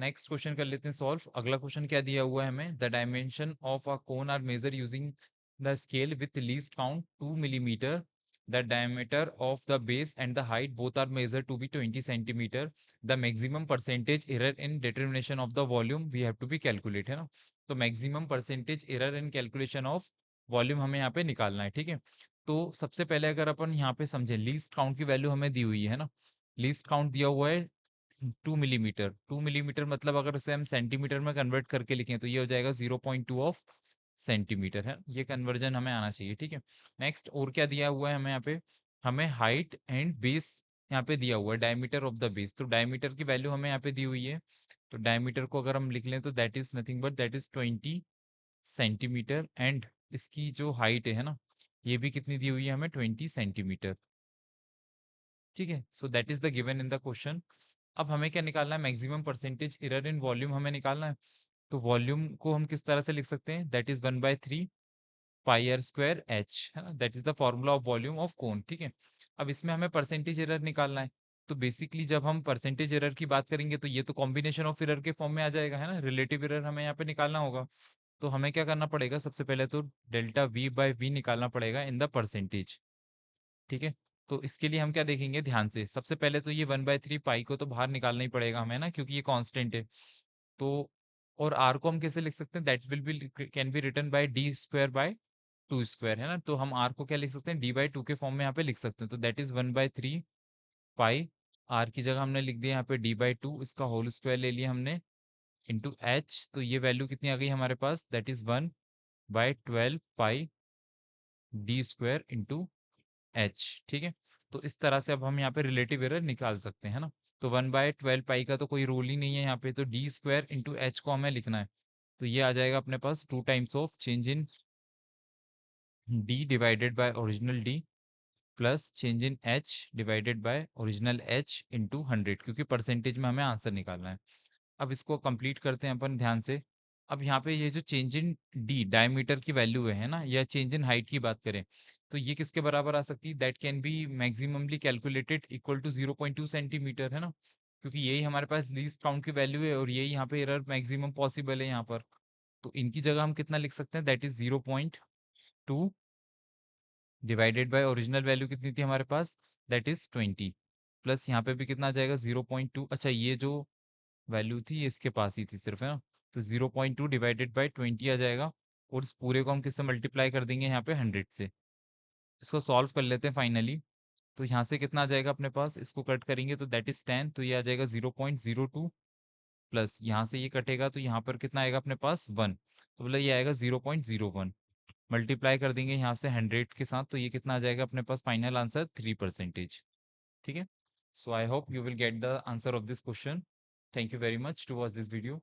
Next question कर लेते हैं सॉल्व। अगला क्वेश्चन क्या दिया हुआ है हमें, the dimension of a cone are measure using the scale with least count 2 millimetre, the diameter of the base and the height both are measure to be 20 centimetre, the maximum percentage error in determination of the volume we have to be calculate, है ना। तो maximum percentage error in calculation of volume हमें यहाँ पे निकालना है, ठीक है। तो सबसे पहले अगर अपन यहाँ पे समझे, लीस्ट काउंट की वैल्यू हमें दी हुई है ना, लीस्ट काउंट दिया हुआ है 2 मिलीमीटर। 2 मिलीमीटर मतलब अगर उसे हम सेंटीमीटर में कन्वर्ट करके लिखें तो ये हो जाएगा 0.2 ऑफ सेंटीमीटर, है। ये कन्वर्जन हमें आना चाहिए, ठीक है। नेक्स्ट और क्या दिया हुआ है हमें यहाँ पे, हमें हाइट एंड बेस यहाँ पे दिया हुआ है, डायमीटर ऑफ द बेस। तो डायमीटर की वैल्यू हमें यहाँ पे दी हुई है, तो डायमीटर को अगर हम लिख लें तो that is nothing but that is 20 centimetre. And इसकी जो हाइट है ना, ये भी कितनी दी हुई है हमें, 20 सेंटीमीटर, ठीक है। So that is the given in the question. अब हमें क्या निकालना है, maximum percentage error in volume हमें निकालना है। तो वॉल्यूम को हम किस तरह से लिख सकते हैं, that is 1/3 pi r square h, है ना, that is the formula of volume of cone, ठीक है। अब इसमें हमें परसेंटेज एरर निकालना है। तो बेसिकली जब हम परसेंटेज एरर की बात करेंगे तो ये तो कॉम्बिनेशन ऑफ एरर के फॉर्म में आ जाएगा, है ना, रिलेटिव एरर हमें यहाँ पे निकालना होगा। तो हमें क्या करना पड़ेगा, सबसे पहले तो डेल्टा वी बाई वी निकालना पड़ेगा इन द परसेंटेज, ठीक है। तो इसके लिए हम क्या देखेंगे ध्यान से, सबसे पहले तो ये 1/3 पाई को तो बाहर निकालना ही पड़ेगा हमें ना, क्योंकि ये कांस्टेंट है। तो और आर को हम कैसे लिख सकते हैं, that will be can be written by d square by two square, है ना। तो हम आर को क्या लिख सकते हैं, डी/2 के फॉर्म में यहाँ पे लिख सकते हैं। तो दैट इज 1/3 पाई, आर की जगह हमने लिख दिया यहाँ पे डी/2, इसका होल स्क्वायर ले लिया हमने, इंटू एच। तो ये वैल्यू कितनी आ गई हमारे पास, that is 1/12 pi d square into h, ठीक है। तो इस तरह से अब हम यहाँ पे रिलेटिव एरर निकाल सकते हैं ना। तो 1/12 पाई का तो कोई रोल ही नहीं है यहाँ पे, तो डी स्क्वायर इंटू एच को हमें लिखना है। तो ये आ जाएगा अपने पास 2 times of change in D divided by original D plus change in H divided by original H into 100, क्योंकि परसेंटेज में हमें आंसर निकालना है। अब इसको कंप्लीट करते हैं अपन ध्यान से। अब यहाँ पे ये जो चेंज इन डी डायमीटर की वैल्यू है ना, या चेंज इन हाइट की बात करें तो ये किसके बराबर आ सकती है, that can be maximally calculated equal to 0.2 centimetre, है ना, क्योंकि यही हमारे पास लीस्ट काउंट की वैल्यू है और यही यहाँ पे एरर मैक्सिमम पॉसिबल है यहाँ पर। तो इनकी जगह हम कितना लिख सकते हैं, that is 0.2 divided by original value कितनी थी हमारे पास, दैट इज 20, प्लस यहाँ पे भी कितना आ जाएगा 0.2, अच्छा ये जो वैल्यू थी ये इसके पास ही थी सिर्फ, है ना। तो 0.2 डिवाइडेड बाई 20 आ जाएगा, और इस पूरे को हम किससे मल्टीप्लाई कर देंगे यहाँ पे 100 से। इसको सॉल्व कर लेते हैं फाइनली। तो यहाँ से कितना आ जाएगा अपने पास, इसको कट करेंगे तो दैट इज 10, तो ये आ जाएगा 0.02, प्लस यहाँ से ये कटेगा तो यहाँ पर कितना आएगा अपने पास 1, तो बोला ये आएगा 0.01, मल्टीप्लाई कर देंगे यहाँ से 100 के साथ, तो ये कितना आ जाएगा अपने पास फाइनल आंसर 3%, ठीक है। So I hope you will get the answer of this question. Thank you very much to watch this video.